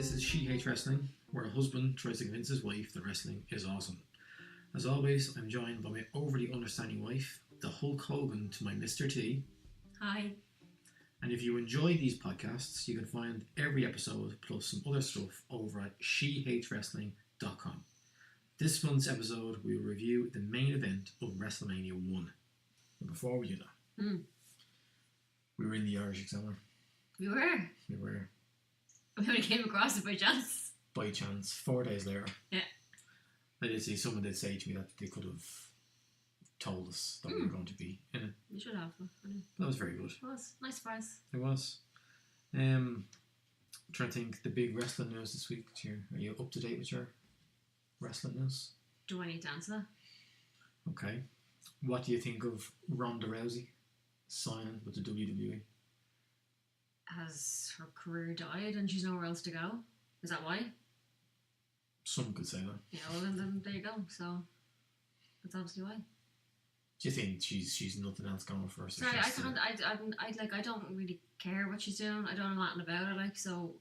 This is She Hates Wrestling, where a husband tries to convince his wife that wrestling is awesome. As always, I'm joined by my overly understanding wife, the Hulk Hogan to my Mr. T. Hi. And if you enjoy these podcasts, you can find every episode plus some other stuff over at shehateswrestling.com. This month's episode, we will review the main event of WrestleMania 1. But before we do that, we were in the Irish Examiner. We were. We only came across it by chance. By chance, 4 days later. Yeah. I did see someone did say to me that they could have told us that we were going to be in it. You should have. That was very good. It was. Nice surprise. It was. I'm trying to think, the big wrestling news this week. Are you up to date with your wrestling news? Do I need to answer that? Okay. What do you think of Ronda Rousey signing with the WWE? Has her career died and she's nowhere else to go? Is that why? Some could say that. Yeah, well then there you go. So that's obviously why. Do you think she's nothing else going for her? So sorry, I don't really care what she's doing. I don't know nothing about it. Like, so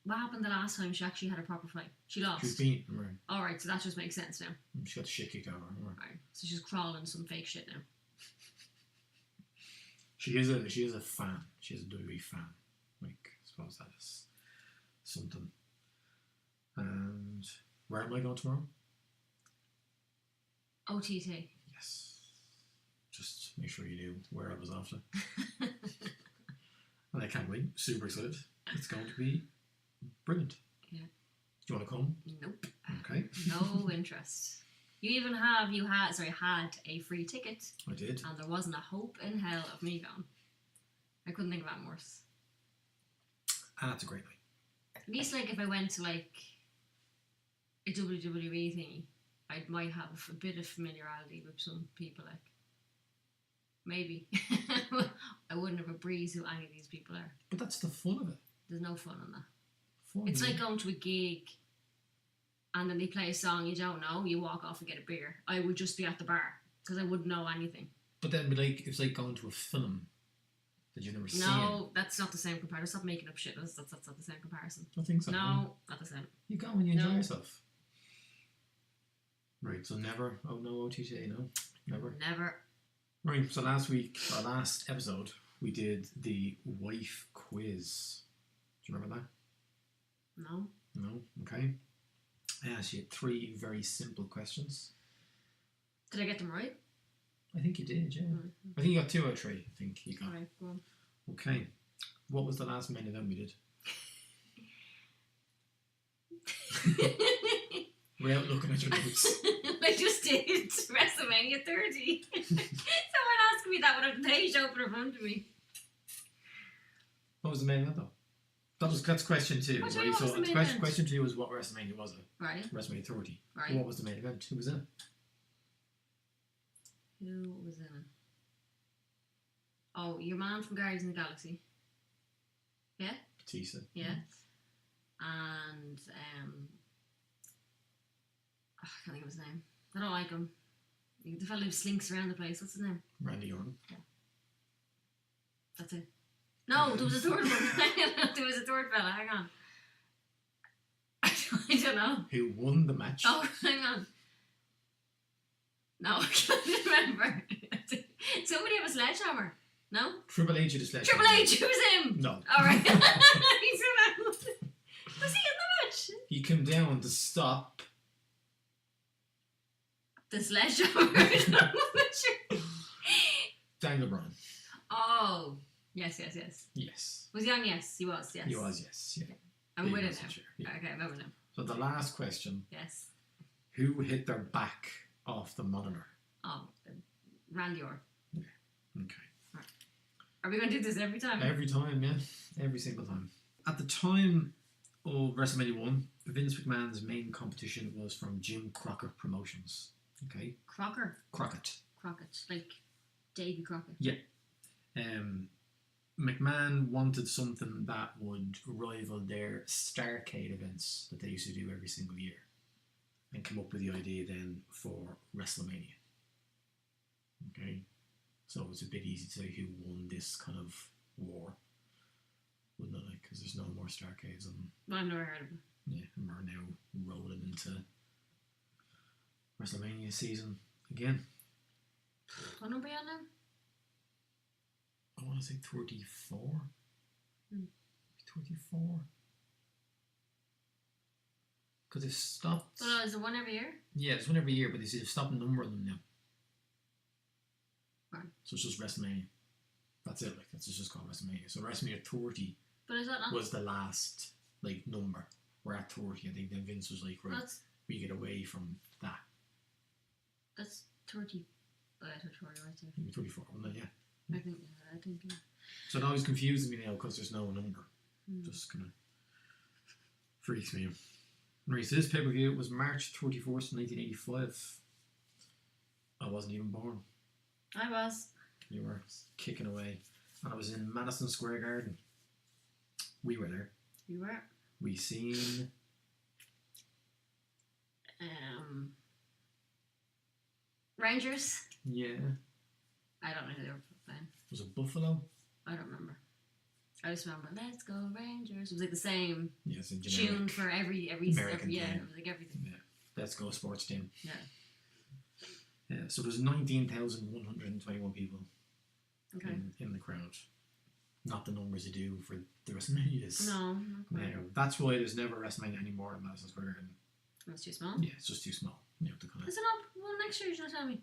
what happened the last time she actually had a proper fight? She lost. She was beaten, right? Alright, so that just makes sense now. She got the shit kicked out of her. Right. So she's crawling some fake shit now. She is a fan. She is a WWE fan. Like, I suppose that is something. And where am I going tomorrow? OTT. Yes. Just make sure you knew where I was after. And I can't wait. Super excited. It's going to be brilliant. Yeah. Do you want to come? Nope. Okay. No interest. You had a free ticket. I did. And there wasn't a hope in hell of me going. I couldn't think of anything worse. And that's a great night. At least, like, if I went to, like, a WWE thingy, I might have a bit of familiarity with some people, like. Maybe. I wouldn't have a breeze who any of these people are. But that's the fun of it. There's no fun in that. Fun, It's like going to a gig and then they play a song you don't know, you walk off and get a beer. I would just be at the bar because I wouldn't know anything. But then, it's like going to a film that you've never seen. No, that's not the same comparison. Stop making up shit. That's not the same comparison. I think so. No, not the same. You go and you enjoy yourself. Right, so never. Oh, no OTT, no? Never. Right, so last episode, we did the wife quiz. Do you remember that? No. No? Okay. I asked you 3 very simple questions. Did I get them right? I think you did, yeah. Mm-hmm. I think you got 2 out of 3. I think you got. Alright, go on. Okay. What was the last main event we did? Without looking at your notes. I just did WrestleMania 30. Someone asked me that with a page open in front of me. What was the main event though? That's question 2. What right? So question 2 was what WrestleMania was it? Right. WrestleMania 30. Right. What was the main event? Who was in it? Who was in it? Oh, your man from Guardians of the Galaxy. Yeah? Batista. Yeah. And I can't think of his name. I don't like him. The fellow who slinks around the place. What's his name? Randy Orton. Yeah. That's it. No, there was a third one. There was a third fella. Hang on. I don't know. Who won the match? Oh, hang on. No, I can't remember. Somebody have a sledgehammer. No? Triple H had a sledgehammer. Triple H, who's him? No. Alright. He's around. Was he in the match? He came down to stop the sledgehammer. Daniel Bryan. Oh. Yes. Yes. Was he on? Yes, he was. Yes. He was, yes. Yeah. I'm with it now. Yeah. Okay, I remember now. So the last question. Yes. Who hit their back off the monitor? Oh, Randy Orton. Yeah. Okay. Right. Are we going to do this every time? Every time, yeah. Every single time. At the time of WrestleMania 1, Vince McMahon's main competition was from Jim Crockett Promotions. Okay. Crockett. Like Davy Crockett. Yeah. McMahon wanted something that would rival their Starrcade events that they used to do every single year, and come up with the idea then for WrestleMania. Okay, so it was a bit easy to say who won this kind of war. wouldn't it? Like, because there's no more Starcades, and I've never heard of it. yeah, and we're now rolling into WrestleMania season again. What number are you on now? I want to say 34. 34. Because they've stopped. But is it one every year? Yeah, there's one every year, but they've stopped a number of them now. Right. So it's just WrestleMania. That's it. Like, that's just called WrestleMania. So WrestleMania 30 But is that not? was the last like number. We're at 30. I think then Vince was like, right, we get away from that. That's 30. Oh, yeah, 30 right there. Maybe 34, wasn't it? Yeah. I think. Yeah. So it always confuses me now because there's no number. Just kind of freaks me out. Right, so this pay-per-view was March 31st, 1985. I wasn't even born. I was. You were kicking away. And I was in Madison Square Garden. We were there. You were. We seen... Rangers? Yeah. I don't know who they were playing. Was it Buffalo? I don't remember. I just remember, let's go Rangers. It was like the same tune for every American yeah, team. it was like everything. Yeah. Let's go sports team. Yeah. Yeah, so there's 19,121 people Okay. in the crowd. Not the numbers you do for the WrestleManias. No. That's why there's never WrestleMania anymore in Madison Square Garden. That's too small? Yeah, it's just too small. You have to kind of... Is it not one next year, you're tell me?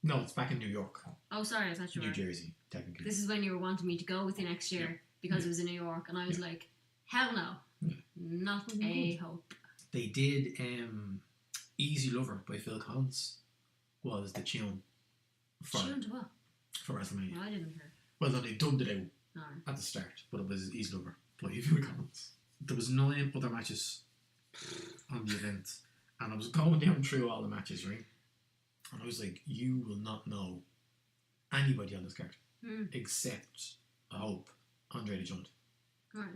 No, it's back in New York. Oh, sorry, I thought you were. New Jersey, technically. This is when you were wanting me to go with you next year because it was in New York, and I was like, hell no. Yeah. Not a hope. They did Easy Lover by Phil Collins was the tune for WrestleMania. No, I didn't hear. Well, no, they dubbed it out at the start, but it was Easy Lover by Phil Collins. There was 9 other matches on the event, and I was going down through all the matches, right? And I was like, you will not know anybody on this card except, I hope, Andre the Giant. Right.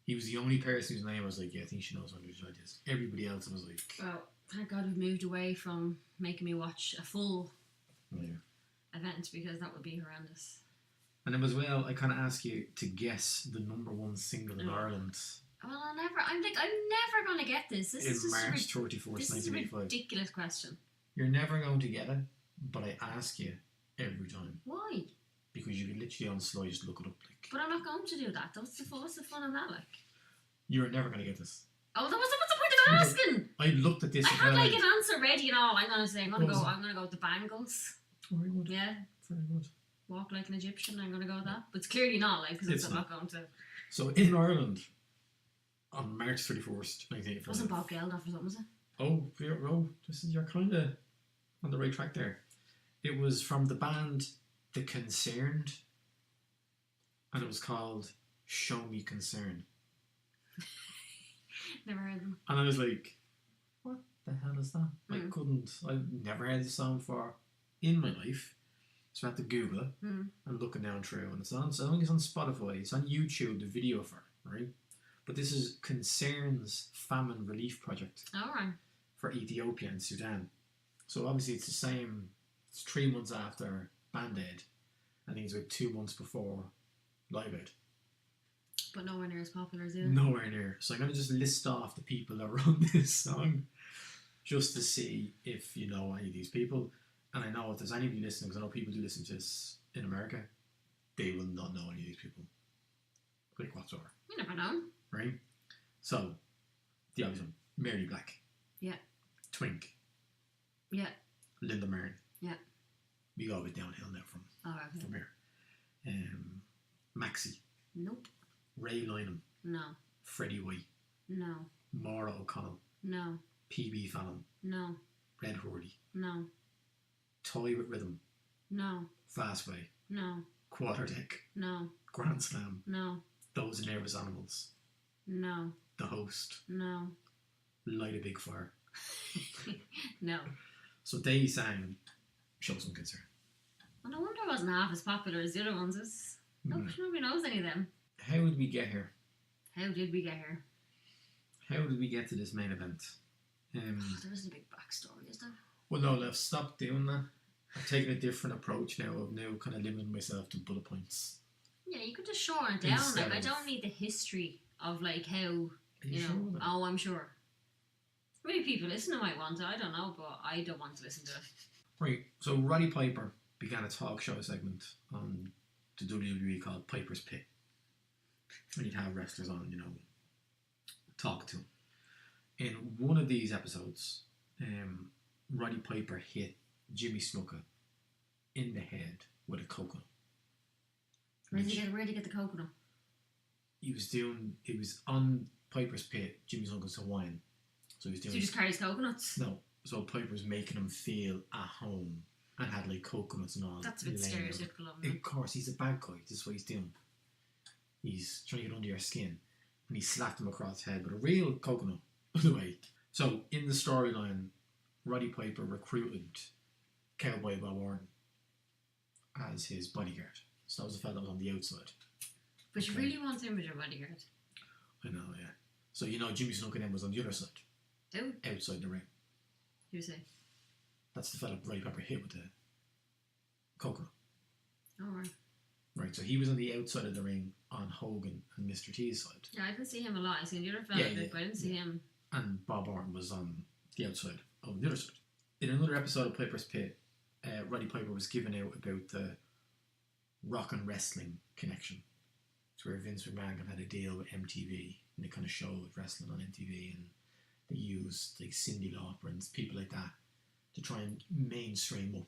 He was the only person whose name I was like, yeah, I think she knows Andre the Giant is. Everybody else was like... Well, thank God we've moved away from making me watch a full event, because that would be horrendous. And then as well, I kind of ask you to guess the number 1 single in Ireland. Well, I'm never going to get this. This is March 31st, this 1985. is a ridiculous question. You're never going to get it, but I ask you every time. Why? Because you can literally on the slide just look it up. Like. But I'm not going to do that. What's the fun of that, like? You're never going to get this. Oh, what's the point of asking? I looked at this. I had like an answer ready and all. I'm going to say, I'm going to go with the Bangles. Very good. Yeah. Very good. Walk like an Egyptian. I'm going to go with that. But it's clearly not, like, because I'm not going to. So in Ireland, on March 31st, 1985. Wasn't Bob Geldof or something, was it? Oh, you're kind of on the right track there. It was from the band The Concerned, and it was called Show Me Concern. Never heard them. And I was like, what the hell is that? I've never heard this song before in my life. So I had to Google it and looking down through, and I think it's on Spotify, it's on YouTube, the video for it, right? But this is Concern's Famine Relief Project for Ethiopia and Sudan. So obviously it's the same, it's 3 months after Band Aid. I think it's like 2 months before Live Aid. But nowhere near as popular as it. Nowhere near. So I'm going to just list off the people that wrote this song just to see if you know any of these people. And I know if there's anybody listening, because I know people do listen to this in America, they will not know any of these people. Like whatsoever. You never know. Right? So, the obvious one, Mary Black. Yeah. Twink. Yeah. Linda Martin. Yeah. We go a bit downhill now from here. Maxie. Nope. Ray Lynham. No. Freddie White. No. Maura O'Connell. No. PB Fallon. No. Red Hordy. No. Toy with Rhythm. No. Fastway. No. Quarterdeck. No. Grand Slam. No. Those Nervous Animals. No. The Host. No. Light a Big Fire. No. So they sang Show Some Concern. Well, no wonder it wasn't half as popular as the other ones. Nobody knows any of them. How did we get here? How did we get here? How did we get to this main event? There isn't a big backstory, is there? Well, no, I've stopped doing that. I've taken a different approach now of kind of limiting myself to bullet points. Yeah, you could just shorten it down. Instead Like, I of- don't need the history of, like, how, Are you know. sure of that? Oh, I'm sure. Maybe people listening might want it. I don't know, but I don't want to listen to it. Right, so Roddy Piper began a talk show segment on the WWE called Piper's Pit. And you'd have wrestlers on, you know, talk to him. In one of these episodes, Roddy Piper hit Jimmy Snuka in the head with a coconut. Where'd you get the coconut? It was on Piper's Pit, Jimmy Snuka's Hawaiian. So he was So doing he just carries coconuts? No. So Piper was making him feel at home and had like coconuts and all. That's a bit laying out. stereotypical of him. Of course, he's a bad guy. This is what he's doing. He's trying to get under your skin. And he slapped him across the head with a real coconut, by the way. So, in the storyline, Roddy Piper recruited Cowboy Bob Orton as his bodyguard. So that was the fella that was on the outside. But you really want him as your bodyguard? I know, yeah. So, you know, Jimmy Snuka then was on the other side. Who? Outside the ring. Who's he? That's the fella Roddy Piper hit with the coconut. Oh, right. Right, so he was on the outside of the ring on Hogan and Mr. T's side. Yeah, I didn't see him a lot. I seen the other fella, but I didn't see him. And Bob Orton was on the outside of the other side. In another episode of Piper's Pit, Roddy Piper was given out about the rock and wrestling connection. It's where Vince McMahon had a deal with MTV and they kind of showed wrestling on MTV and they used like Cyndi Lauper and people like that to try and mainstream up.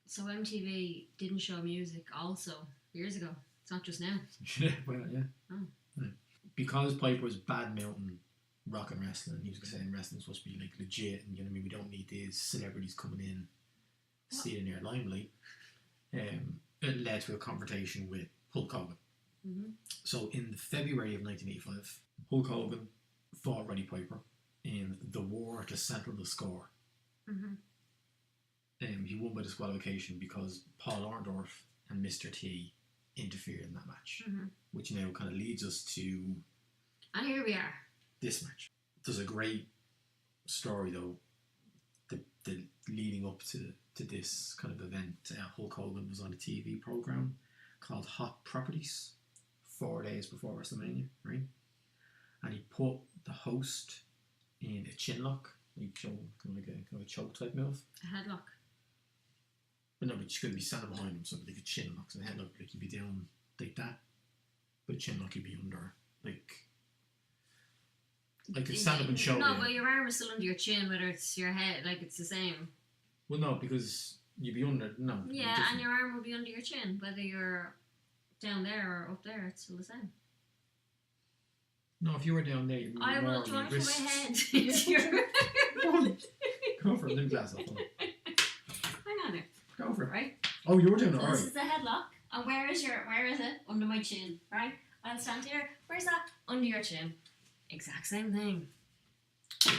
So MTV didn't show music also years ago. It's not just now. Yeah, well, yeah. Oh. Yeah. Because Piper was bad mouthing rock and wrestling, he was saying wrestling's supposed to be like legit and you know what I mean, we don't need these celebrities coming in stealing their limelight. It led to a confrontation with Hulk Hogan. Mm-hmm. So in February of 1985, Hulk Hogan fought Roddy Piper in the war to settle the score. Mm-hmm. He won by disqualification because Paul Orndorff and Mr. T interfered in that match, which now kind of leads us to And here we are. this match. There's a great story though, the leading up to this kind of event. Hulk Hogan was on a TV program called Hot Properties 4 days before WrestleMania, right? And he put the host in a chin lock, like kind of like a choke type move. A headlock. But no, but you couldn't be standing behind him, so like a chin lock. So the headlock, like you'd be down like that, but a chin lock you'd be under, like could stand up and show. No, but your arm is still under your chin, whether it's your head, like it's the same. Well, no, because you'd be under. No. Yeah, and your arm will be under your chin, whether you're down there or up there. It's still the same. No, if you were down there, you'd be I more will on try your to put my wrists. head into your. Go for it. Let me glass off. Hang on there. Go for it. Right. Oh, you were doing it. So All this right. is the headlock, and where is it? Under my chin, right? I'll stand here. Where's that? Under your chin. Exact same thing.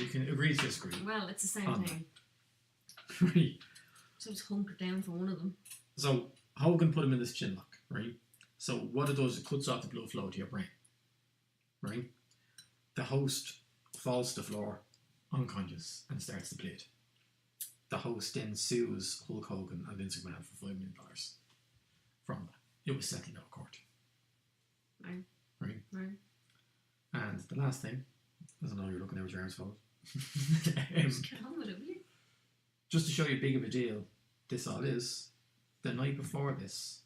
You can agree to disagree. Well, it's the same On thing. Right. So it's hunkered down for one of them. So Hogan put him in this chin lock, right? So what it does, it cuts off the blood flow to your brain, right? The host falls to the floor, unconscious, and starts to bleed. The host then sues Hulk Hogan and Vince McMahon for $5 million from that. It was settled out of court. Right. Right. Right. And the last thing, as I know you're looking at your arms forward, Just get on with it, will you? just to show you how big of a deal this all is, the night before this,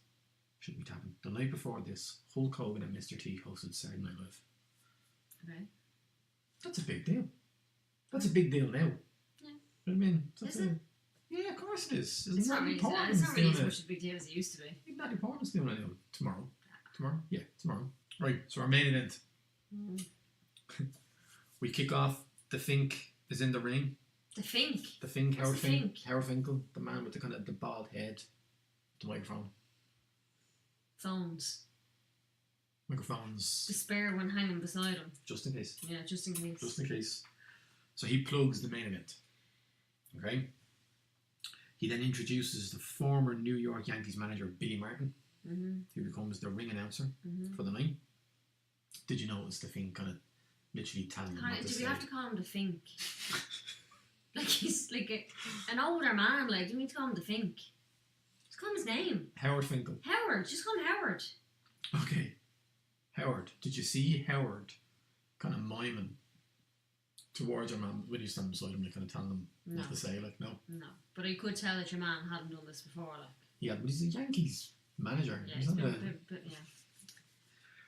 shouldn't be tapping, the night before this, Hulk Hogan and Mr. T hosted Saturday Night Live. Okay. That's a big deal. That's a big deal now. Yeah. I mean, that's Is it? Yeah, of course it is. It's not really as much a big deal as it used to be. Natalie Portman's doing it now. Tomorrow. Tomorrow? Yeah, tomorrow. Right, so our main event. We kick off. The Fink is in the ring. The Fink? The Fink, What's Howard the Fink. Fink? Howard Finkel, the man with the kind of the bald head, the microphone. Phones. Microphones. The spare one hanging beside him. Just in case. Yeah, just in case. Just in case. So he plugs the main event. Okay? He then introduces the former New York Yankees manager, Billy Martin, who becomes the ring announcer for the night. Did you notice the Fink kind of literally telling him what to Do say? we have to call him the Fink? Like he's like an older man, like you need to call him the Fink. Just call him his name. Howard Finkel. Howard, just call him Howard. Okay. Howard. Did you see Howard kind of miming towards your man when you stand beside him, like kind of telling him what to say? Like, no. No. But I could tell that your man hadn't done this before, like. Yeah, but he's a Yankees manager. Yeah, he's been, yeah.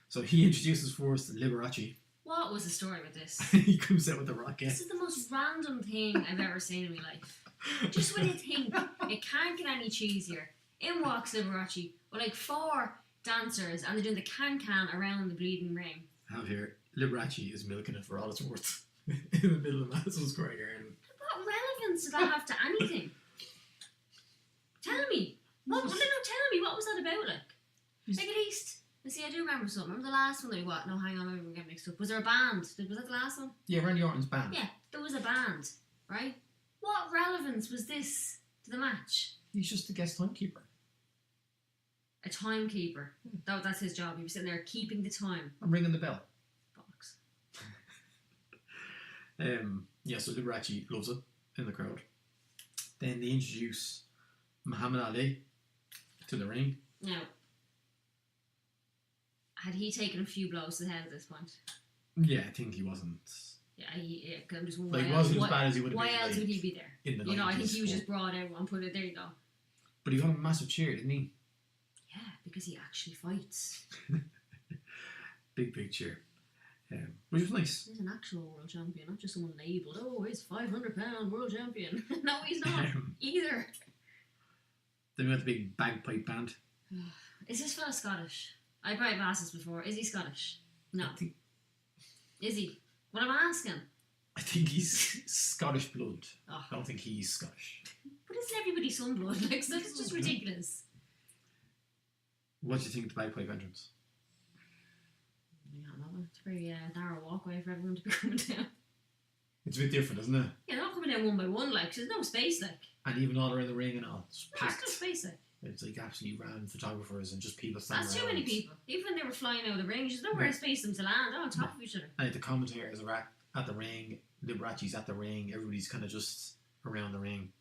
So he introduces for us Liberace. What was the story with this? He comes out with the rocket. This is the most random thing I've ever seen in my life. Just when you think it can't get any cheesier, in walks Liberace with like 4 dancers and they're doing the can around the bleeding ring. I have here, Liberace is milking it for all it's worth in the middle of Madison Square Garden. What relevance does that have to anything? Tell me. Tell me, what was that about, like? Like, at least, see, I do remember something. Remember the last one that we watched? No, hang on, maybe we're getting mixed up. Was there a band? Was that the last one? Yeah, Randy Orton's band. Yeah, there was a band, right? What relevance was this to the match? He's just a guest timekeeper. A timekeeper. That's his job. He was sitting there keeping the time. I'm ringing the bell. Box. Yeah, so Liberace loves it in the crowd. Then they introduce Muhammad Ali to the ring. Now, had he taken a few blows to the head at this point? Yeah, I think he wasn't. Yeah, I'm just wondering. Like, he wasn't as bad as he would have been. Why else would he be there? In the you know, I think he was 90s, just brought out and put it. There you go. But he got a massive cheer, didn't he? Yeah, because he actually fights. Big cheer. Which was nice. He's an actual world champion, not just someone labelled. Oh, he's 500-pound world champion. No, he's not either. Then we got the big bagpipe band. Is this fella Scottish? I probably have asked this before. Is he Scottish? No. Is he? What I'm asking. I think he's Scottish blood. Oh. I don't think he's Scottish. But isn't everybody some blood? Like, so that's just ridiculous. What do you think of the bagpipe entrance? I don't know. It's a very narrow walkway for everyone to be coming down. It's a bit different, isn't it? Yeah, they're not coming down one by one, like, there's no space, like. And even all around the ring and all, it's packed. There's no space, like. It's like absolutely random photographers and just people standing That's around. too many people. Even when they were flying out of the ring, there's nowhere to space them to land. They're on top of each other. And the commentators are at the ring, Liberace's at the ring, everybody's kind of just around the ring.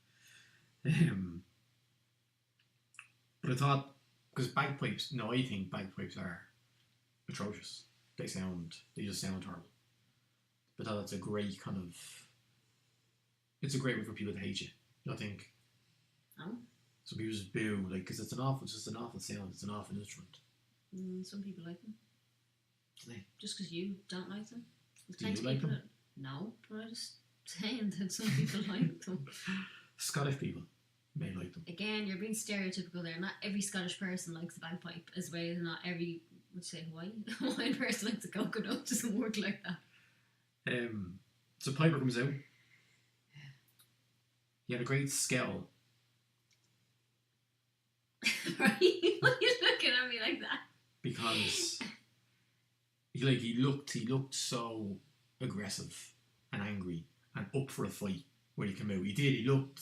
But I thought, because bagpipes, I think bagpipes are atrocious. They just sound horrible. But I thought it's a great way for people to hate you. You don't think? Oh. So people just boo, like, because it's just an awful sound, it's an awful instrument. Some people like them. Do they? Just because you don't like them. Do you like them? No, but I'm just saying that some people like them. Scottish people may like them. Again, you're being stereotypical there. Not every Scottish person likes the bagpipe, as well as not every, would you say Hawaiian person likes a coconut. It doesn't work like that. So Piper comes out. He had a great scowl. Right? Why are you looking at me like that? Because he looked so aggressive and angry and up for a fight when he came out. He looked,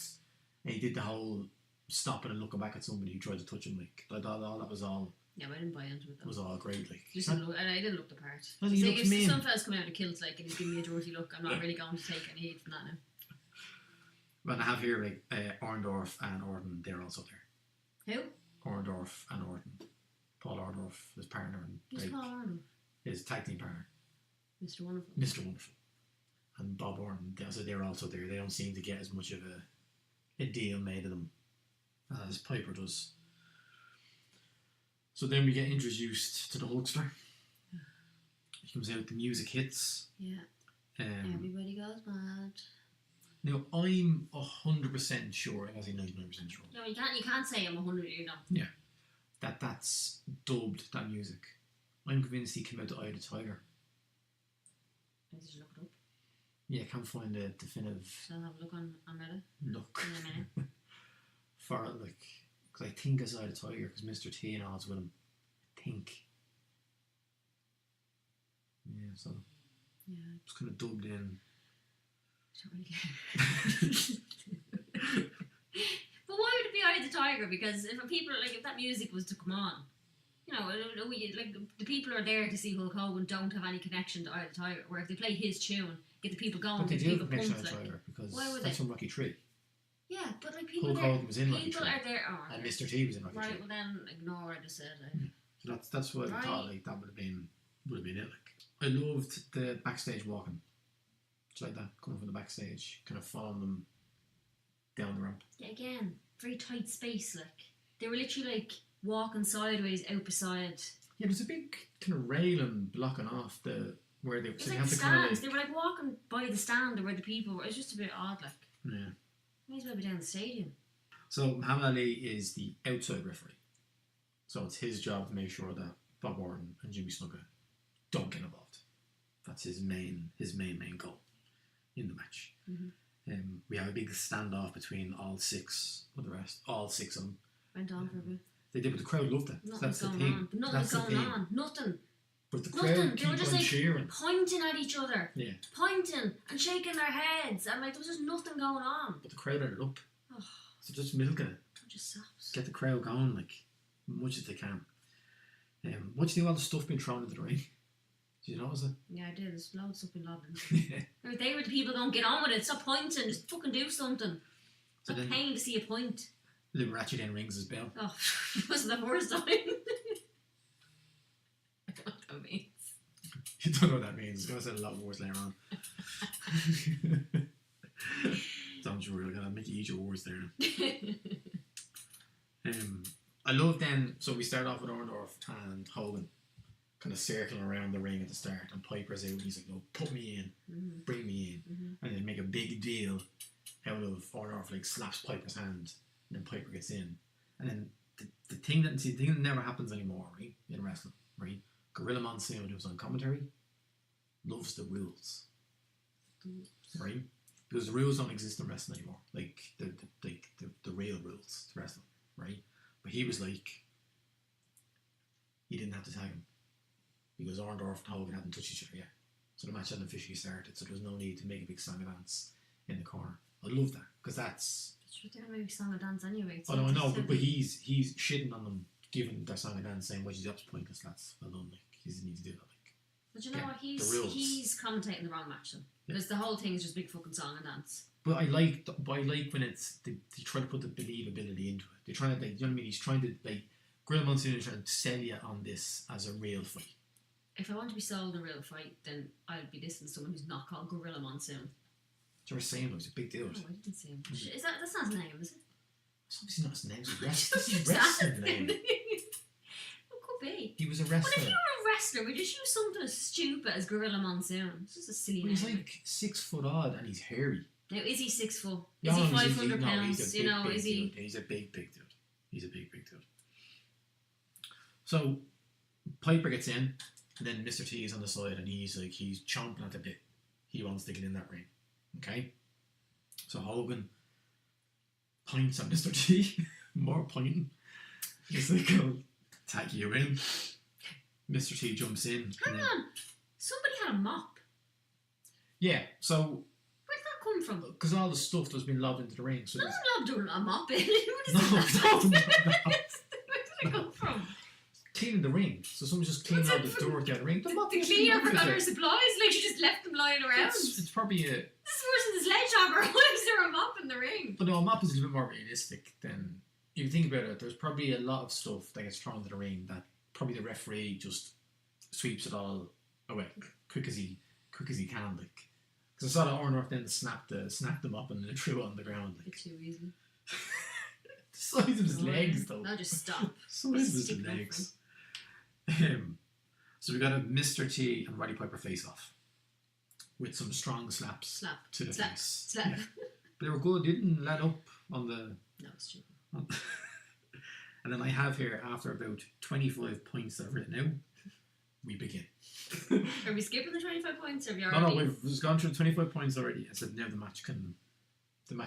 and he did the whole stopping and looking back at somebody who tried to touch him. Like, I thought that was all. Yeah, but I didn't buy into it though. It was all great. Like, and I didn't look the part. Well, So if some fella's coming out of kilts like and he's giving me a dirty look, I'm not really going to take any heat from that now. Well, I have here Orndorff and Orton. They're also there. Who? Orndorff and Orton. Paul Orndorff, his partner, and Who's Paul Orndorff? his tag team partner, Mr. Wonderful. Mr. Wonderful, and Bob Orton. They're also there. They don't seem to get as much of a deal made of them as Piper does. So then we get introduced to the Hulkster. He comes out, the music hits. Yeah. Everybody goes mad. Now I'm 100% sure, I was 99% sure. No, you can't say I'm 100. You know. Yeah. That's dubbed, that music. I'm convinced he came out to Eye of the Tiger. Did you look it up? Yeah, I can't find a definitive So I'll have a look on Reddit. look In a minute. for it, like, because I think it's Eye of the Tiger, because Mr. T and all's with him. I think. Yeah, so Yeah. it's kind of dubbed in. I don't really care. But why would it be Eye of the Tiger? Because if that music was to come on, the people who are there to see Hulk Hogan don't have any connection to Eye of the Tiger. Where if they play his tune, get the people going, But they get do the have a people connection pumped. to Eye of the Tiger, because why would that's they? from Rocky 3. Yeah, but like people Hulk there, Hogan was in Rocky people 3. are there. Oh, And Mr. T was in Rocky 3. right, well then ignore what I just said. So that's what I thought. Like that would have been it. Like I loved the backstage walking. It's like that coming from the backstage, kind of following them down the ramp. Yeah, again, very tight space. Like they were literally like walking sideways out beside. Yeah, there's a big kind of railing blocking off the where they. It's So like have the to kind of stands. like. They were like walking by the stand where the people were. It's just a bit odd. Like Yeah. might as well be down the stadium. So Muhammad Ali is the outside referee. So it's his job to make sure that Bob Orton and Jimmy Snuka don't get involved. That's his main goal in the match. We have a big standoff between all six of them. Went on for a bit. They did, but the crowd loved it. Nothing's That's the going thing. on. But nothing's That's the going thing. on. Nothing. But the Nothing. crowd They keep were just on like cheering. pointing at each other. Yeah. Pointing and shaking their heads. And like there was just nothing going on. But the crowd ended up. Oh, So just milking it. just saps. Get the crowd going like much as they can. What do you think of all the stuff being thrown into the ring? Did you notice it? Yeah, I did. There's loads of stuff in lobbing. Yeah. Like, they were the people going, get on with it. Stop pointing. Just fucking do something. It's So not then- paying to see a point. Liberace then rings his bell. Oh, it wasn't the first time. I don't know what that means. You don't know what that means. It's going to say a lot of words later on. Don't you worry, I'm going to make you eat your words there. I love then, so we start off with Orndorff and Hogan kind of circling around the ring at the start, and Piper's out and he's like, no, put me in, bring me in. And they make a big deal out of Orndorff, like slaps Piper's hand, and then Piper gets in. And then the thing that never happens anymore, right, in wrestling, right? Gorilla Monsoon, who's on commentary, loves the rules, right? Because the rules don't exist in wrestling anymore, like the real rules to wrestling, right? But he was like, he didn't have to tag him because Orndorff and Hogan hadn't touched each other yet, so the match hadn't officially started, so there was no need to make a big song and dance in the corner. I love that because that's. They're maybe song and dance anyway. Oh no, I know, but he's shitting on them, giving their song and dance, saying, "Well, that's pointless, lads. Well done, like he doesn't need to do that." Like, but you know what? the rules. He's commentating the wrong match then, because the whole thing is just big fucking song and dance. But I like when it's they try to put the believability into it. They're trying to, like, you know what I mean? He's trying to, like, Gorilla Monsoon is trying to sell you on this as a real fight. If I want to be sold a real fight, then I'll be listening to someone who's not called Gorilla Monsoon. You were saying it was a big deal. Oh, I didn't see him. Is that's not his name, is it? It's obviously not his name. It's Just his wrestling name. It could be. He was a But wrestler. if you were a wrestler, would you just use something as stupid as Gorilla Monsoon? It's just a silly Well, name. he's like 6 foot odd and he's hairy. Now, is he 6 foot? No, Is he he's a- 500 no, pounds? he's a You big, know, big is he? dude. He's a big dude. He's a big dude. So Piper gets in, and then Mr. T is on the side, and he's chomping at the bit. He wants to get in that ring. Okay. So Hogan points at Mr. T, more pointing. He's like, "I'll tag you in." Mr. T jumps in. Hang on. Somebody had a mop. Yeah. So Where did that come from? because all the stuff that's been lobbed into the ring. So No there's- one lobbed a mop in. Who does No, that? no. Where did it come from? cleaning the ring. So someone's just cleaning out the dirt out of the ring. The cleaner forgot her supplies. Like she just left them lying around. It's probably a. This is worse than the sledgehammer. Why is there a mop in the ring? But no, a mop is a little bit more realistic than. If you think about it, there's probably a lot of stuff that gets thrown into the ring that probably the referee just sweeps it all away quick as he can. Like, because I saw that Orndorff then snapped them up and then threw it on the ground. Like, Too easy. the size of his legs, though. No, just stop. Size of his Stick it up legs. So we got a Mr. T and Roddy Piper face off with some strong slaps Slap. to the Slap. face. Slap. Yeah. But they were good. They didn't let up on the. No, it's stupid. And then I have here, after about 25 points that I've written out, we begin. Are we skipping the 25 points? Or have you No, already? we've just gone through 25 points already. I said now the match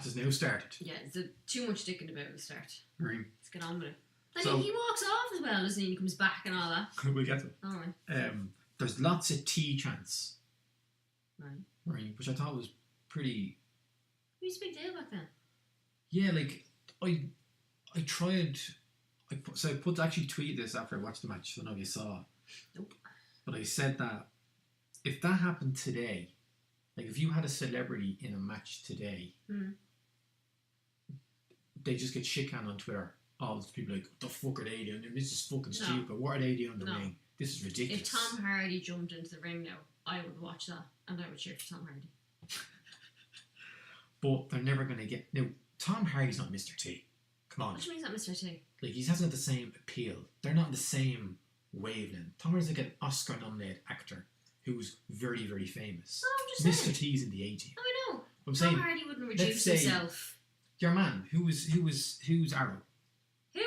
has now started. Yeah, it's too much dicking about at the start. Right. Let's get on with it. And So- he walks off as well, doesn't he? He comes back and all that. We'll get to it. Alright. There's lots of T chants, Right. right, which I thought was pretty. Who's a big deal back then? Yeah, like I tried. I actually tweeted this after I watched the match. I don't know if you saw. Nope. But I said that if that happened today, like if you had a celebrity in a match today, they just get shit canned on Twitter all those people like, what the fuck are they doing? This is fucking No. stupid. What are they doing in the No. ring? This is ridiculous. If Tom Hardy jumped into the ring now, I would watch that and I would cheer for Tom Hardy. But they're never going to get... Now, Tom Hardy's not Mr. T. Come on. What do you mean he's not Mr. T? Like, he hasn't got the same appeal. They're not in the same wavelength. Tom Hardy's like an Oscar-nominated actor who's very, very famous. No, I'm just saying. Mr. T's in the 80s. No, I know. I'm Tom saying, Hardy wouldn't reduce say- himself. your man, who's Arrow? Who?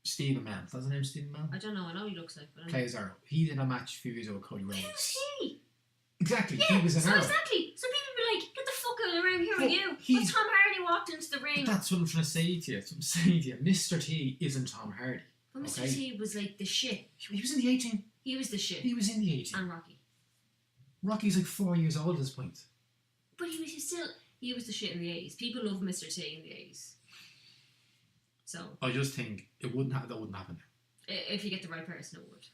Stephen Amell. That's his name, Stephen Amell? I don't know. I know he looks like, but I don't know. Plays Arrow. He did a match a few years ago with Cody Rhodes. Who's he? Exactly. Yeah, He was an so Arrow. exactly. So people be like, get the fuck out of the ring, who are But you? he's- But Tom Hardy walked into the ring. But that's what I'm trying to say to you. That's what I'm saying to you. Mr. T isn't Tom Hardy. But Mr. okay. T was like the shit. He was in the 18. He was the shit. He was in the 18. And Rocky. Rocky's like 4 years old at this point. But he was the shit in the 80s. People love Mr. T in the 80s. So, I just think that wouldn't happen now. if you get the right person, it would.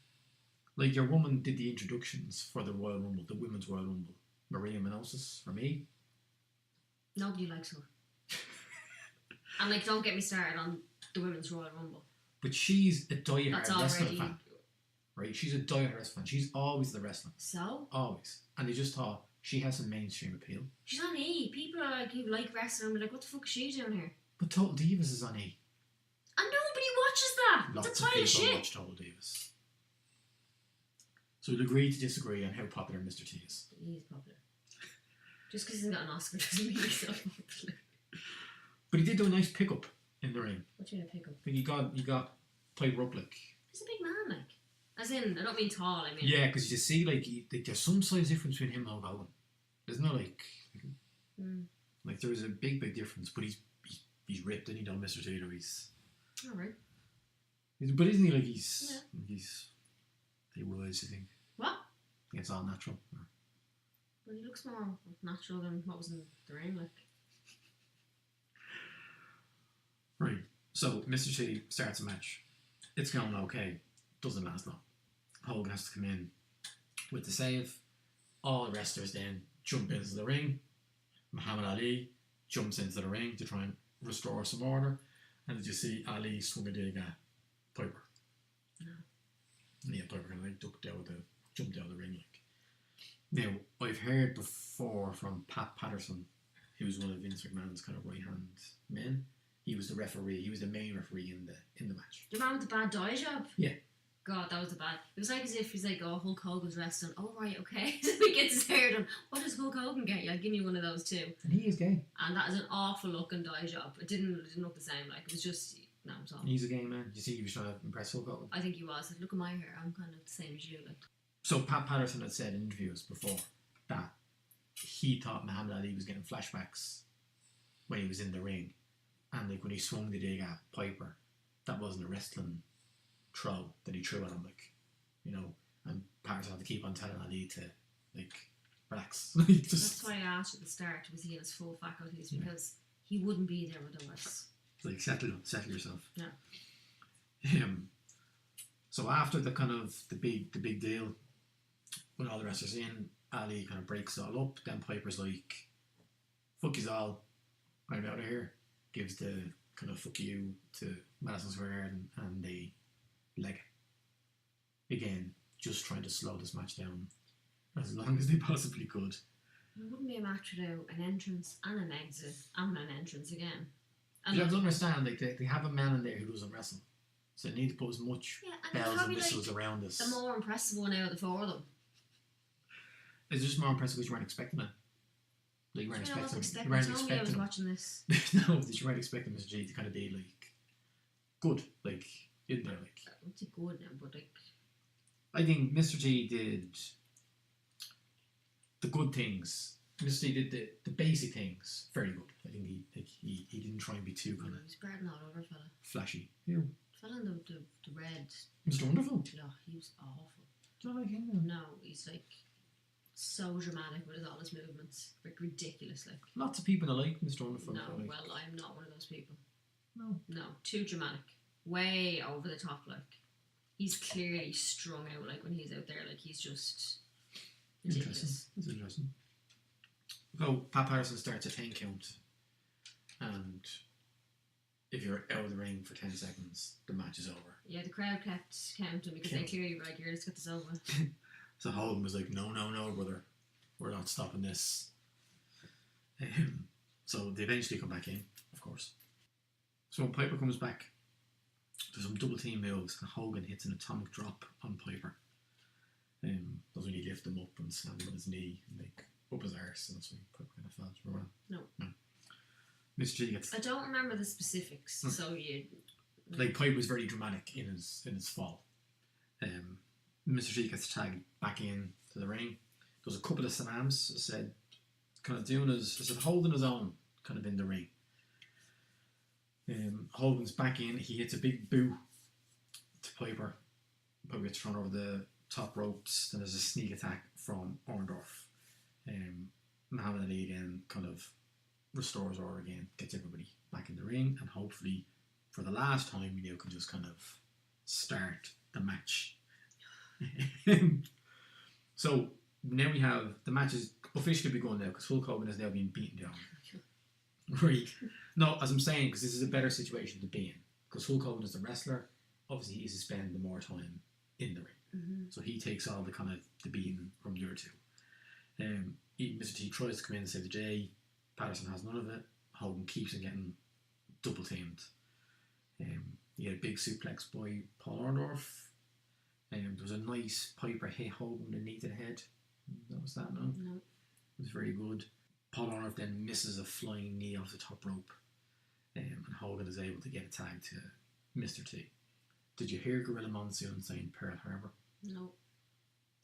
Like, your woman did the introductions for the Royal Rumble, the Women's Royal Rumble. Maria Menounos, for me. Nobody likes her. And like, don't get me started on the Women's Royal Rumble. But she's a diehard That's wrestling already... fan. Right? She's a diehard wrestling fan. She's always the wrestler. So? Always. And they just thought she has some mainstream appeal. She's on E. People are like, who like wrestling, be like, what the fuck is she doing here? But Total Divas is on E. And nobody watches that. Lots It's of a pile of people shit. watch Total Divas. So we'll agree to disagree on how popular Mr. T is. He's popular. Just because he's got an Oscar doesn't mean he's so popular. But he did do a nice pickup in the ring. What do you mean a pickup? I think he got Piper up like. He's a big man, like. As in, I don't mean tall, I mean... Yeah, because you see, like, there's some size difference between him and Hulk Hogan. There's no like there is a big difference. But he's ripped and he done Mr. T. He's Alright. but isn't he like he was, I think. What? I think it's all natural. Well, he looks more natural than what was in the ring, like. Right. So Mr. T starts a match. It's going okay. Doesn't last long. Hogan has to come in with the save. All the wrestlers then jump into the ring. Muhammad Ali jumps into the ring to try and restore some order. And did you see Ali swung a dig at Piper? No. And yeah, Piper kind of like jumped out of the ring. Like. Now, I've heard before from Pat Patterson, who's one of Vince McMahon's kind of right hand men. He was the referee. He was the main referee in the match. The man with the bad dye job? Yeah. God, that was the bad. It was like as if he's like, oh, Hulk Hogan's wrestling. Oh, right, okay. So he gets his hair done. What does Hulk Hogan get you? I'll give me one of those too. And he is gay. And that is an awful looking dye job. It didn't look the same. Like, it was just, no, it was awful. He's a gay man. You see, he was trying to impress Hulk Hogan. I think he was. Like, look at my hair. I'm kind of the same as you. Like. So Pat Patterson had said in interviews before that he thought Muhammad Ali was getting flashbacks when he was in the ring. And like when he swung the dig at Piper, that wasn't a wrestling throw that he threw at him, like, you know. And Patterson had to keep on telling Ali to like relax. That's why I asked at the start, was he in his full faculties? Because he wouldn't be there otherwise. Like settle yourself. Yeah. So after the kind of the big deal, when all the wrestlers in, Ali kind of breaks it all up. Then Piper's like, "Fuck yous all, I'm out of here." Gives the kind of "fuck you" to Madison Square Garden, and they leg it. Again, just trying to slow this match down as long as they possibly could. It wouldn't be a match without an entrance and an exit and an entrance again. And You have to understand, like they have a man in there who doesn't wrestle, so they need to put as much bells and whistles around this. The more impressive one out of the four of them. It's just more impressive because you weren't expecting it. Like you weren't expecting. You Tell me I was watching this. No, that you weren't expecting Mr. G to kind of be like good, like in there, like. It's good now, but like. I think Mr. G did the good things. Mr. G did the basic things very good. I think he didn't try and be too kind of He's spreading all over, fella. flashy. Who? Fella in the red. Mr. Wonderful. Yeah, he was awful. Do I like him now? No, he's like so dramatic with all his movements. Like ridiculous, like. Lots of people that like Mr. Wonderful. No, like. well, I'm not one of those people. No. Too dramatic. Way over the top, like. He's clearly strung out, like, when he's out there, like, he's just ridiculous. That's interesting. So, Pat Patterson starts a 10 count, and if you're out of the ring for 10 seconds, the match is over. Yeah, the crowd kept counting because they clearly were like, "Here, let's get this over." So Hogan was like, no, brother. We're not stopping this. So they eventually come back in, of course. So when Piper comes back, there's some double team moves, and Hogan hits an atomic drop on Piper. Doesn't really lift him up and slam him on his knee and like up his arse, and that's when Piper kind of fell. Remember that? No. Mr. T gets. I don't remember the specifics, so you. Like Piper was very dramatic in his fall. Mr. T gets tagged back in to the ring. There's a couple of slams, said, kind of holding his own, kind of in the ring. Hogan's back in. He hits a big boo to Piper. Piper gets thrown over the top ropes. Then there's a sneak attack from Orndorff. Muhammad Ali again kind of restores order again, gets everybody back in the ring, and hopefully for the last time we can just kind of start the match. So now we have the match is officially begun now because Hulk Hogan has now been beaten down. Right. No, as I'm saying, because this is a better situation to be in. Because Hulk Hogan is the wrestler, obviously he is to spend the more time in the ring. Mm-hmm. So he takes all the kind of the beating from the other two. Mr. T tries to come in and save the day. Patterson has none of it. Hogan keeps on getting double teamed. You get a big suplex by Paul Orndorff. There was a nice Piper hit Hogan in the knee to the head. That was that, no? No. It was very good. Paul Orndorff then misses a flying knee off the top rope. And Hogan is able to get a tag to Mr. T. Did you hear Gorilla Monsoon saying Pearl Harbor? No.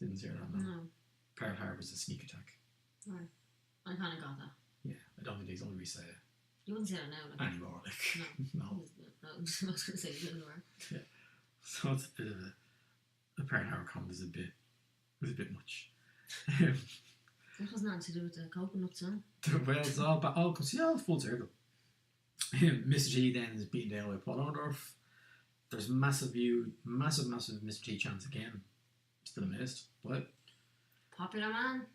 Didn't hear that, no? No. Pearl Harbor is a sneak attack. Right. I kind of got that. Yeah, I don't think he's only say it You wouldn't say that now. Like, anymore. Like, no. No, I was going to say it anywhere. Yeah. So it's a bit of a Pearl Harbor comment is a bit much. That has nothing to do with the coconuts, huh? Well, it's all because it's full circle. Mr. G then is beaten down by Paul Orndorff. There's massive Mr. T chance again. Still amazed, but Popular man.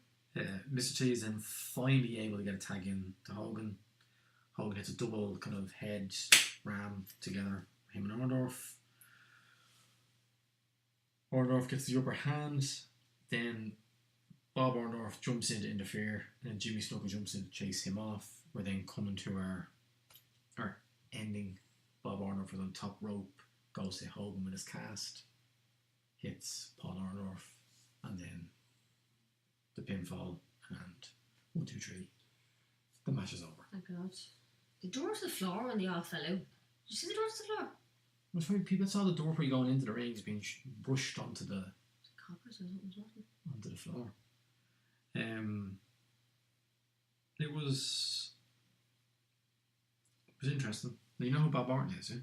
Mr. T is then finally able to get a tag in to Hogan. Hogan hits a double kind of head ram together, him and Orndorff. Orndorff gets the upper hand, then Bob Orndorff jumps in to interfere, and Jimmy Snuka jumps in to chase him off. We're then coming to our ending. Bob Orndorff is on top rope, goes to Hogan with his cast, hits Paul Orndorff, and then the pinfall, and 1, 2, 3. The match is over. Thank God. The door to the floor when they all fell out. Did you see the door to the floor? It was funny, people saw the door where you're going into the ring is being brushed onto the Coppers or something was happening. onto the floor. It was interesting. Now, you know who Bob Orton is, yeah?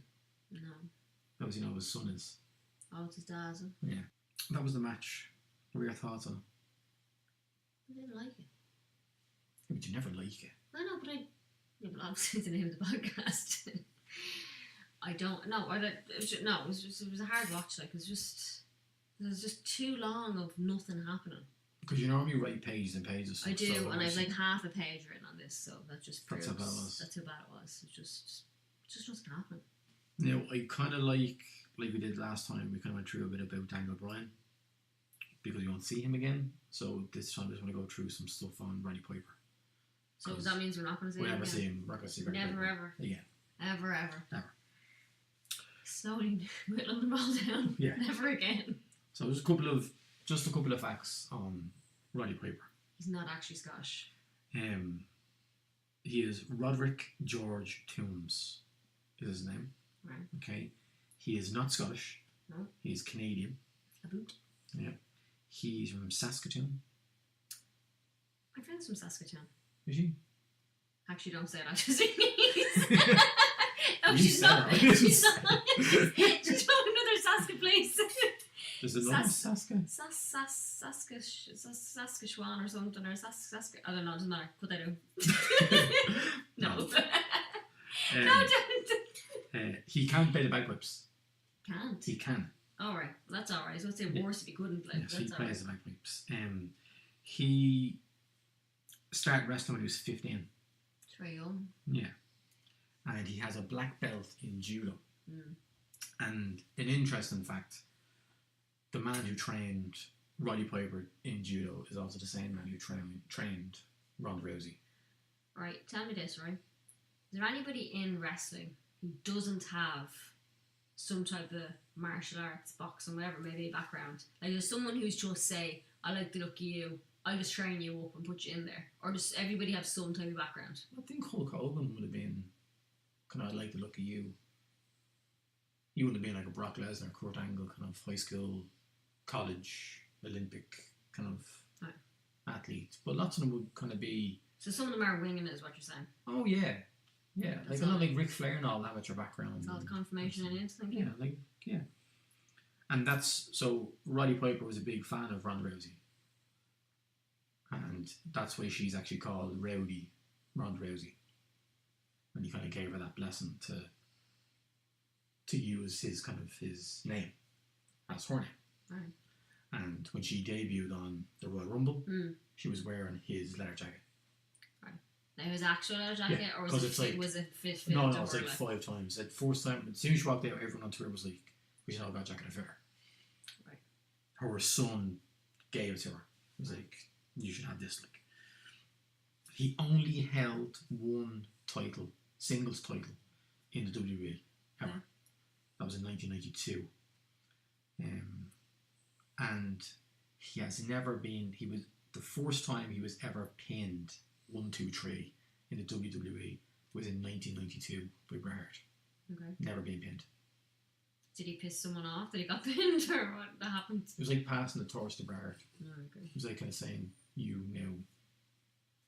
No. Obviously, you know who his son is. Oh, it's his dad's. Yeah. That was the match. What were your thoughts on it? I didn't like it. Yeah, but you never like it. I know, but yeah, but obviously it's the name of the podcast. I don't know. It was a hard watch. Like it was just too long of nothing happening. Because you normally write pages and pages of stuff. I do, so and I've like half a page written on this, so that just proves That's how bad it was. That's how bad it was. It's just nothing happening. Now, I kind of like we did last time, we kind of went through a bit about Daniel Bryan because you won't see him again. So this time I just want to go through some stuff on Roddy Piper. So that means we're not going to see we'll him never again? see him. We're not going to see Roddy Never, Piper ever. again. Ever. Never. Slowly whittling them all down. Yeah. Never again. So there's a couple of facts on Roddy Piper. He's not actually Scottish. He is Roderick George Toombs is his name. Right. Okay. He is not Scottish. No. He is Canadian. A boot. Yeah. He's from Saskatoon. My friend's from Saskatoon. Is he? Actually, don't say it. I just sneeze. Oh, You she's said not. it. She's not. She's from another Saska place. There's another Saska? Saskatchewan or something, or Saska. I don't know. It doesn't matter. Put that in. No. No, don't. He can play the bagpipes. Can't. He can. All right. Well, that's all right. I was going to say worse if he couldn't play. Yes, he That's all plays right. the bagpipes. He started wrestling when he was 15. It's very young. Yeah. and he has a black belt in judo. Mm. And an interesting fact, the man who trained Roddy Piper in judo is also the same man who trained Ronda Rousey. Right, tell me this, right? Is there anybody in wrestling who doesn't have some type of martial arts, boxing, whatever, maybe a background? Like, there's someone who's just say, I like the look of you, I'll just train you up and put you in there. Or does everybody have some type of background? I think Hulk Hogan would have been kind of like the look of you. You would have been like a Brock Lesnar, Kurt Angle, kind of high school, college, Olympic kind of athlete. But lots of them would kind of be. So some of them are winging it, is what you're saying. Oh yeah, yeah. Like not like Ric Flair and all that with your background. It's all the confirmation and instinct. Yeah. And that's so. Roddy Piper was a big fan of Ronda Rousey, and that's why she's actually called Rowdy Ronda Rousey. And he kind of gave her that blessing to use his name as her name. Right. And when she debuted on the Royal Rumble, she was wearing his leather jacket. Right. Now his actual leather jacket, or was it like, was it fit? No, it's like 5 times. At first time, as soon as she walked out, everyone on tour was like, "We should all got a jacket of her." Right. Her son gave it to her. It was like, "You should have this." Like, he only held one title, singles title, in the WWE ever. Yeah. That was in 1992. And he has never been. He was the first time he was ever pinned 1, 2, 3 in the WWE was in 1992 by Bret Hart. Okay. Never been pinned. Did he piss someone off? Did he got pinned, or what happened? It was like passing the torch to Bret Hart. Oh, okay. It was like kind of saying, "You now."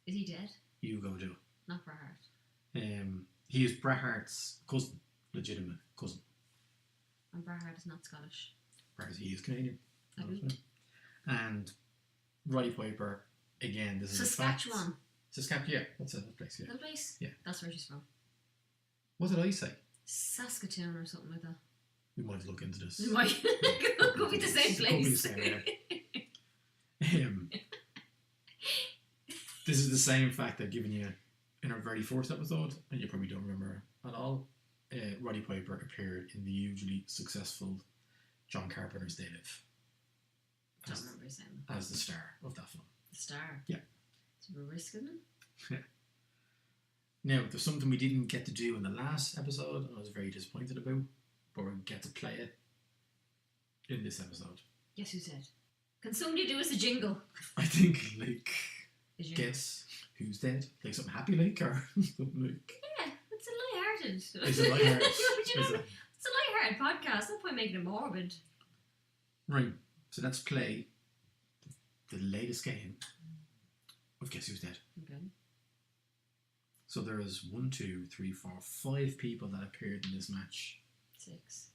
Is he dead? You go do it. Not Bret Hart. He is Bret Hart's cousin, legitimate cousin. And Bret Hart is not Scottish. He is Canadian. Okay. And Roddy Piper, again, this is Saskatchewan. Saskatchewan, yeah, that's a place, yeah. That place? Yeah. That's where she's from. What did I say? Saskatoon or something like that. We might look into this. It might could be the same place. Could be the same, yeah. This is the same fact I've given you in our very first episode, and you probably don't remember at all. Roddy Piper appeared in the hugely successful John Carpenter's They Live. I don't remember saying that. As the star of that film. The star? Yeah. It's a risk, isn't it? Yeah. Now, there's something we didn't get to do in the last episode, and I was very disappointed about, but we'll get to play it in this episode. Guess who's dead? Can somebody do us a jingle? I think, like, guess who's dead? Like something happy, like, or something like. Yeah, it's a lighthearted. It's a lighthearted. It's a lighthearted podcast. No point making it morbid. Right. So let's play the latest game of Guess Who's Dead. Okay. So there is 1, 2, 3, 4, 5 people that appeared in this match. 6.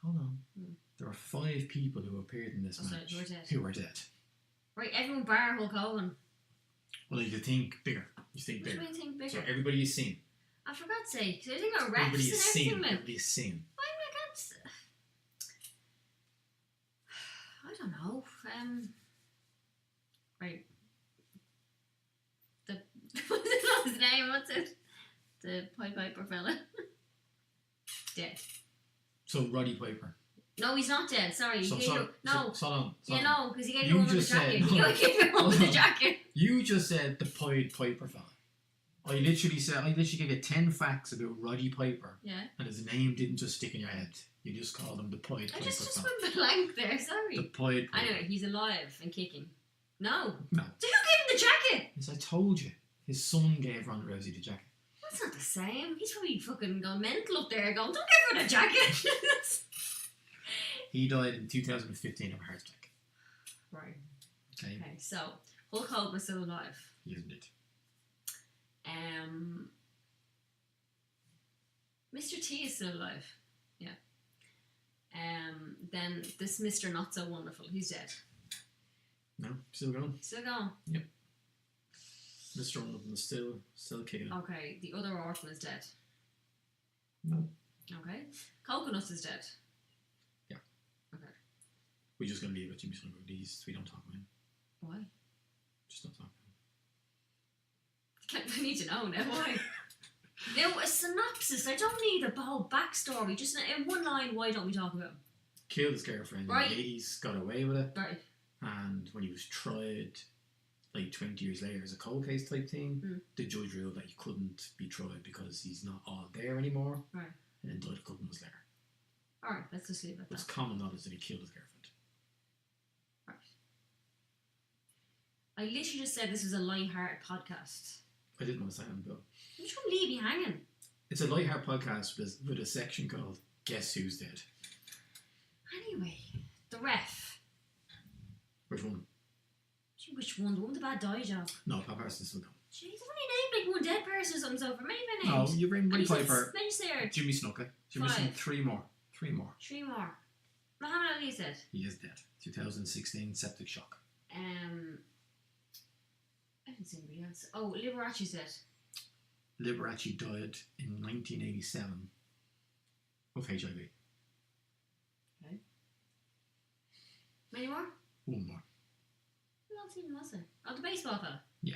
Hold on. There are 5 people who appeared in this match who are dead. Right, everyone bar Hulk Hogan. Well, you think bigger. You think bigger. What do you think bigger? So everybody you've seen. I for God's sake, so I think about refs Everybody and has everything. seen. Like, Everybody has seen. I don't know. Right. What's his name? What's it? The Pied Piper fella. Dead. So Roddy Piper. No, he's not dead. Sorry. No. So Yeah, no, because he gave You you one with the just jacket. said- You gave me one with the jacket. You just said the Pied Piper fella. I literally gave you 10 facts about Roddy Piper, Yeah. and his name didn't just stick in your head. You just called him the Pied I Piper just fella. went blank there. Sorry. The Pied Piper. Anyway, he's alive and kicking. No. No. So who gave him the jacket? As I told you, his son gave Ronda Rousey the jacket. That's not the same. He's probably fucking gone mental up there going, don't give her the jacket. He died in 2015 of a heart attack. Right. Okay. Okay, so Hulk Hogan was still alive. He isn't it? Mr. T is still alive. Yeah. Then this Mr. Not So Wonderful, he's dead. No, still going. Still going. Yep. Mr. Wonderful is still kicking. Okay, the other orphan is dead. No. Okay. Coconut is dead. Yeah. Okay. We're just going to leave it. Jimmy Snuggles. These we don't talk about him. Why? Just not talk about him. I need to know now. Why? Now, a synopsis. I don't need a whole backstory. Just in one line, why don't we talk about him? Killed his girlfriend Right. in the 80s, got away with it. Right. And when he was tried, like 20 years later, as a cold case type thing, the judge ruled that he couldn't be tried because he's not all there anymore. Right. And then died a couple of months later. Alright, let's just leave it at It's that. common knowledge that he killed his girlfriend. Right. I literally just said this was a light-hearted podcast. I didn't want to say him, but You shouldn't leave me hanging. it's a light-hearted podcast with a section called Guess Who's Dead. Anyway, the ref. Which one? Which one? The one with the bad dye job. No, Pat Parsons still gone. Jeez, I've only named like one dead person or something so for many No, names. you're in Roddy Piper, There. Jimmy Snuka. You're missing 3 more. 3 more. 3 more. Muhammad Ali said. He is dead. 2016 septic shock. I haven't seen anybody else. Oh, Liberace said. Liberace died in 1987 of HIV. Okay. Many more? 1 more. Who else even was there? Oh, the baseball fella. Yeah.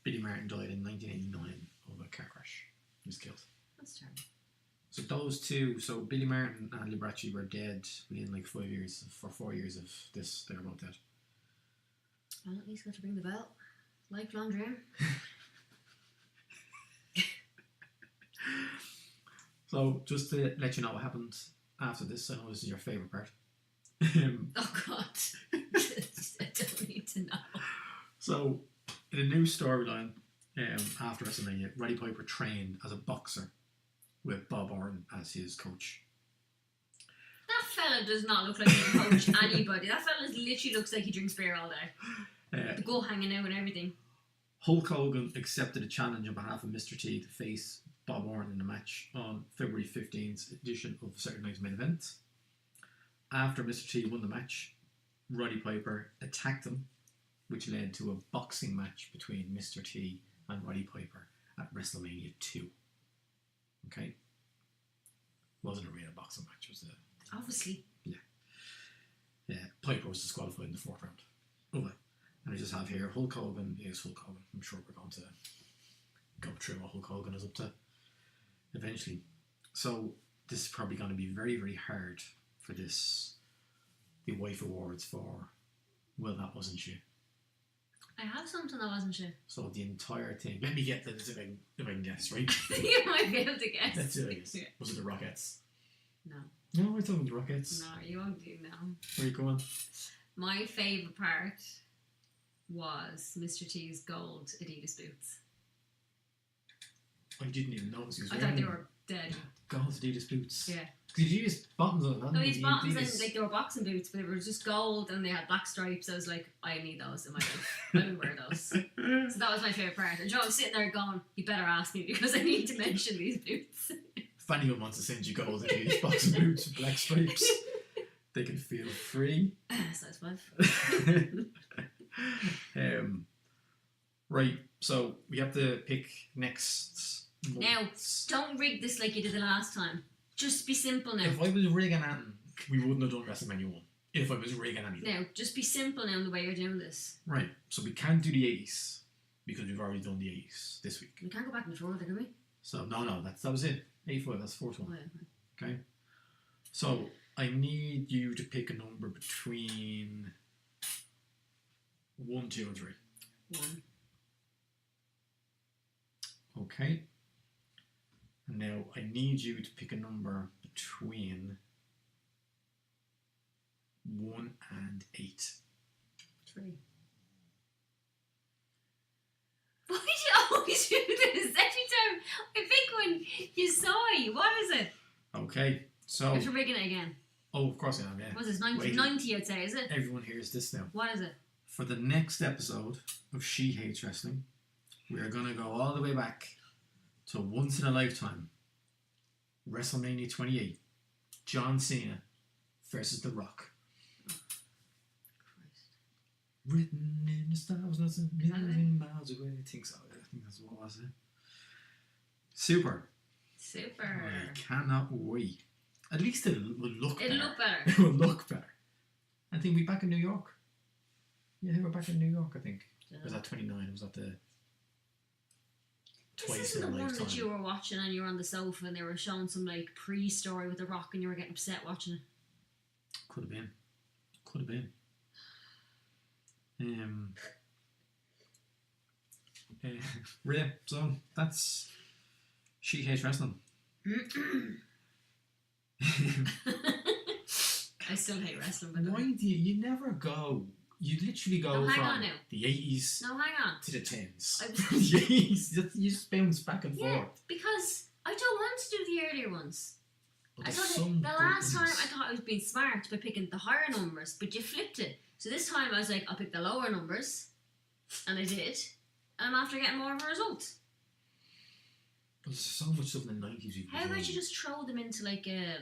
Billy Martin died in 1989 of a car crash. He was killed. That's terrible. So those two, so Billy Martin and Liberace were dead within like 5 years, for 4 years of this, they're both dead. Well, at least got to ring the bell. Lifelong dream. So just to let you know what happened after this, I know this is your favourite part. Oh God. I don't need to know. So in a new storyline, after WrestleMania, Roddy Piper trained as a boxer with Bob Orton as his coach. That fella does not look like he can coach anybody. That fella literally looks like he drinks beer all day. The go hanging out and everything. Hulk Hogan accepted a challenge on behalf of Mr. T to face Bob Orton in a match on February 15th edition of Saturday Night's Main Event. After Mr. T won the match, Roddy Piper attacked him, which led to a boxing match between Mr. T and Roddy Piper at WrestleMania 2. Okay? Wasn't a real boxing match, was it? Obviously. Yeah, Piper was disqualified in the 4th round. Over. And I just have here Hulk Hogan. Yes, Hulk Hogan. I'm sure we're going to go through what Hulk Hogan is up to eventually. So this is probably going to be very, very hard for the wife awards for Well That Wasn't You. I have something that wasn't you. So the entire thing. Let me get this if I can guess, right? You might be able to guess. Let's do it. Was it the Rockettes? No. No, I thought it was the Rockettes. No, you won't do now. Where are you going? My favourite part was Mr. T's gold Adidas boots. I didn't even notice he was I wearing thought they were dead. gold Adidas boots. Yeah. Because you used bottoms on them. No, these bottoms, and like they were boxing boots, but they were just gold and they had black stripes. I was like, I need those in my life. I would wear those. So that was my favourite part. And Joe was sitting there going, you better ask me because I need to mention these boots. If anyone wants to send you gold Adidas boxing boots with black stripes, they can feel free. Size 5. Right, so we have to pick next Now, month's. don't rig this like you did the last time. Just be simple now. If I was rigging anything, we wouldn't have done WrestleMania 1. If I was rigging anything. Now, just be simple now in the way you're doing this. Right, so we can't do the 80s because we've already done the 80s this week. We can't go back and forward, can we? So, no, that was it. 85, that's the fourth one. Oh, yeah. Okay. So, I need you to pick a number between 1, 2, and 3. 1. Okay. And now I need you to pick a number between 1 and 8. 3. Why do you always do this? Every time I pick one, you sigh. What is it? Okay. So. If you're rigging it again. Oh, of course I am, yeah. What is this? 90, Wait. 90, I'd say, is it? Everyone hears this now. What is it? For the next episode of She Hates Wrestling, we are going to go all the way back to once in a lifetime. WrestleMania 28. John Cena versus The Rock. Christ. Written in the stars, not a million miles away. I think so. I think that's what it was. Super. Super. I cannot wait. At least it will look better. It'll look better. It will look better. I think we're back in New York. Yeah, we're back in New York, I think. Was that 29? Was that the... twice This in a isn't the one lifetime. that you were watching and you were on the sofa and they were showing some like pre-story with The Rock and you were getting upset watching it. Could have been. Could have been. Yeah, so that's She Hates Wrestling. I still hate wrestling, by the Why way. do you never go? You literally go No, hang on from now. the 80s No, hang on. to the 10s. I- The 80s, you just bounce back and Yeah, forth. because I don't want to do the earlier ones. But I there's thought some the good last time ones. I thought I was being smart by picking the higher numbers, but you flipped it. So this time I was like, I'll pick the lower numbers, and I did, and I'm after getting more of a result. But there's so much stuff in the 90s you How can about do. you just throw them into like a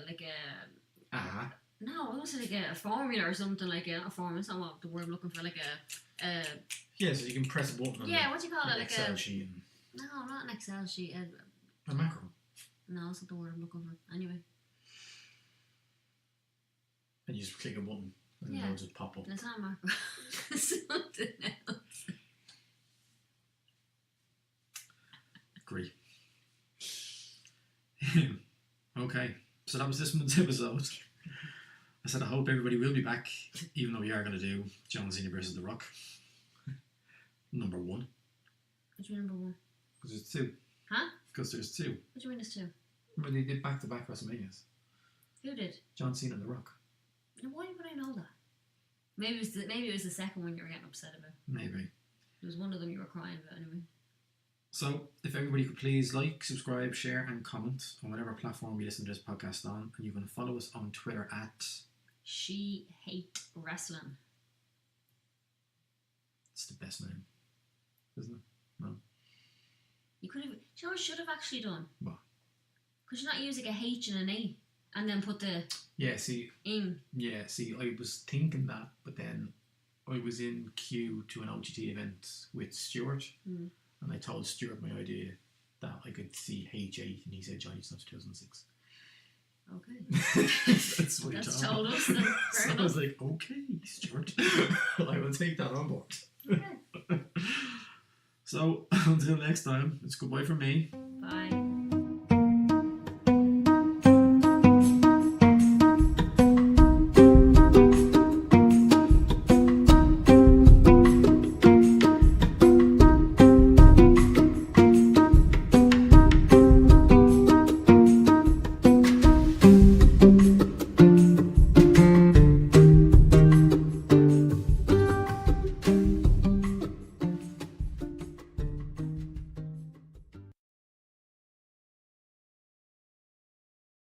Ah, no, I want to say like a formula or something like a formula. That's not what the word I'm looking for. Like a yeah, so you can press a button on yeah, what do you call it? an Like Excel a sheet and no, not an Excel sheet. a macro. No, that's not the word I'm looking for. Anyway, And you just click a button and Yeah. it'll just pop up. it's not a macro. Something else. Agree. Okay, so that was this month's episode. I said I hope everybody will be back, even though we are going to do John Cena versus The Rock. Number 1. Which one number one? Because there's 2. Huh? Because there's 2. What do you mean there's two? Remember they did back-to-back WrestleManias. Who did? John Cena and The Rock. Now, why would I know that? Maybe it was the second one you were getting upset about. Maybe. It was one of them you were crying about anyway. So, if everybody could please like, subscribe, share, and comment on whatever platform you listen to this podcast on, and you can follow us on Twitter at. She Hate Wrestling. It's the best name, isn't it? No. You could have. Do you know what I should have actually done? What? Could you not use like a H and an E and then put the Yeah. See, in? I was thinking that, but then I was in queue to an OTT event with Stuart, Mm. and I told Stuart my idea that I could see H8, and he said, "Johnny, it's not 2006." Okay. That's what he That's told told me. us then. Fair So I enough. was like, "Okay, Stuart, I will take that on board." Okay. So until next time, it's goodbye from me.